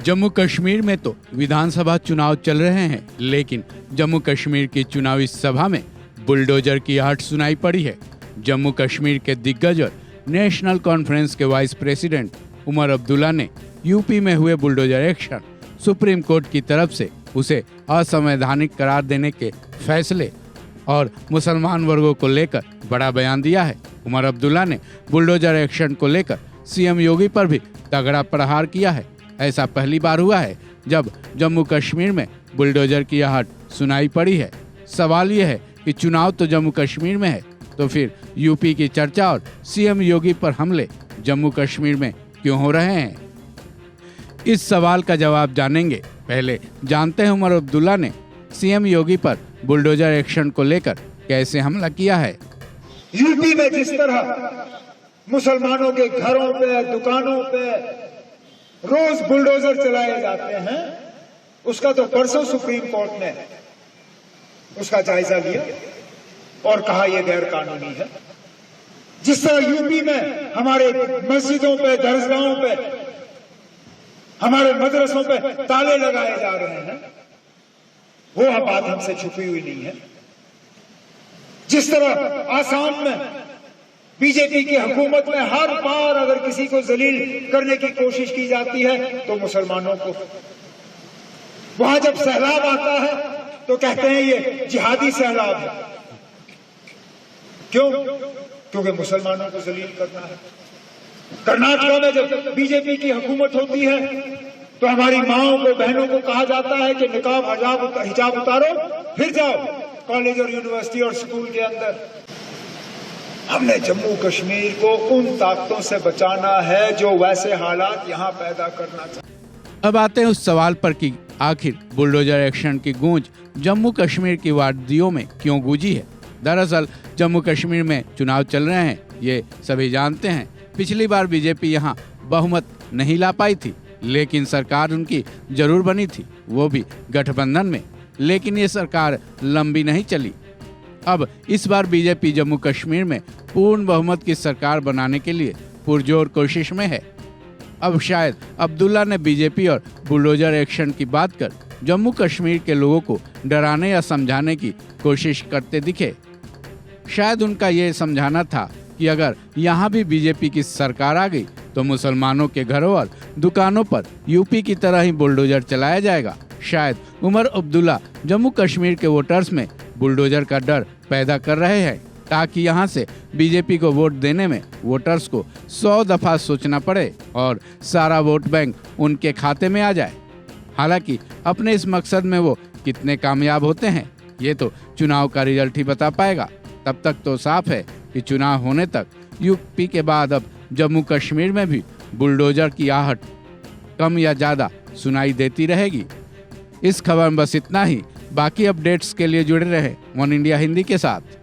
जम्मू कश्मीर में तो विधानसभा चुनाव चल रहे हैं, लेकिन जम्मू कश्मीर की चुनावी सभा में बुलडोजर की आहट सुनाई पड़ी है। जम्मू कश्मीर के दिग्गज और नेशनल कॉन्फ्रेंस के वाइस प्रेसिडेंट उमर अब्दुल्ला ने यूपी में हुए बुलडोजर एक्शन सुप्रीम कोर्ट की तरफ से उसे असंवैधानिक करार देने के फैसले और मुसलमान वर्गों को लेकर बड़ा बयान दिया है। उमर अब्दुल्ला ने बुलडोजर एक्शन को लेकर सीएम योगी पर भी तगड़ा प्रहार किया है। ऐसा पहली बार हुआ है जब जम्मू कश्मीर में बुलडोजर की आहट सुनाई पड़ी है। सवाल यह है कि चुनाव तो जम्मू कश्मीर में है, तो फिर यूपी की चर्चा और सीएम योगी पर हमले जम्मू कश्मीर में क्यों हो रहे हैं? इस सवाल का जवाब जानेंगे। पहले जानते हैं उमर अब्दुल्ला ने सीएम योगी पर बुलडोजर एक्शन को लेकर कैसे हमला किया है। यूपी में जिस तरह मुसलमानों के घरों पे, दुकानों पे रोज बुलडोजर चलाए जाते हैं, उसका तो परसों सुप्रीम कोर्ट ने उसका जायजा लिया और कहा यह गैर कानूनी है। जिस तरह यूपी में हमारे मस्जिदों पे, दरगाहों पे, हमारे मदरसों पे ताले लगाए जा रहे हैं, वो बात हमसे छुपी हुई नहीं है। जिस तरह आसाम में बीजेपी की हुकूमत में हर बार अगर किसी को जलील करने की कोशिश की जाती है तो मुसलमानों को, वहां जब सैलाब आता है तो कहते हैं ये जिहादी सैलाब है। क्यों? क्योंकि मुसलमानों को जलील करना है। कर्नाटक में जब बीजेपी की हुकूमत होती है तो हमारी माओं को, बहनों को कहा जाता है कि निकाब, हिजाब उतारो, फिर जाओ कॉलेज और यूनिवर्सिटी और स्कूल के अंदर। हमने जम्मू कश्मीर को उन ताकतों से बचाना है जो वैसे हालात यहां पैदा करना चाहते। अब आते हैं उस सवाल पर कि आखिर बुलडोजर एक्शन की गूंज जम्मू कश्मीर की वादियों में क्यों गूंजी है। दरअसल जम्मू कश्मीर में चुनाव चल रहे हैं, ये सभी जानते हैं। पिछली बार बीजेपी यहाँ बहुमत नहीं ला पाई थी, लेकिन सरकार उनकी जरूर बनी थी, वो भी गठबंधन में। लेकिन ये सरकार लंबी नहीं चली। अब इस बार बीजेपी जम्मू कश्मीर में पूर्ण बहुमत की सरकार बनाने के लिए पुरजोर कोशिश में है। अब शायद अब्दुल्ला ने बीजेपी और बुलडोजर एक्शन की बात कर जम्मू कश्मीर के लोगों को डराने या समझाने की कोशिश करते दिखे। शायद उनका ये समझाना था कि अगर यहाँ भी बीजेपी की सरकार आ गई तो मुसलमानों के घरों और दुकानों पर यूपी की तरह ही बुलडोजर चलाया जाएगा। शायद उमर अब्दुल्ला जम्मू कश्मीर के वोटर्स में बुलडोजर का डर पैदा कर रहे हैं, ताकि यहाँ से बीजेपी को वोट देने में वोटर्स को 100 दफा सोचना पड़े और सारा वोट बैंक उनके खाते में आ जाए। हालांकि अपने इस मकसद में वो कितने कामयाब होते हैं ये तो चुनाव का रिजल्ट ही बता पाएगा। तब तक तो साफ है कि चुनाव होने तक यूपी के बाद अब जम्मू कश्मीर में भी बुलडोजर की आहट कम या ज़्यादा सुनाई देती रहेगी। इस खबर में बस इतना ही। बाकी अपडेट्स के लिए जुड़े रहे वन इंडिया हिंदी के साथ।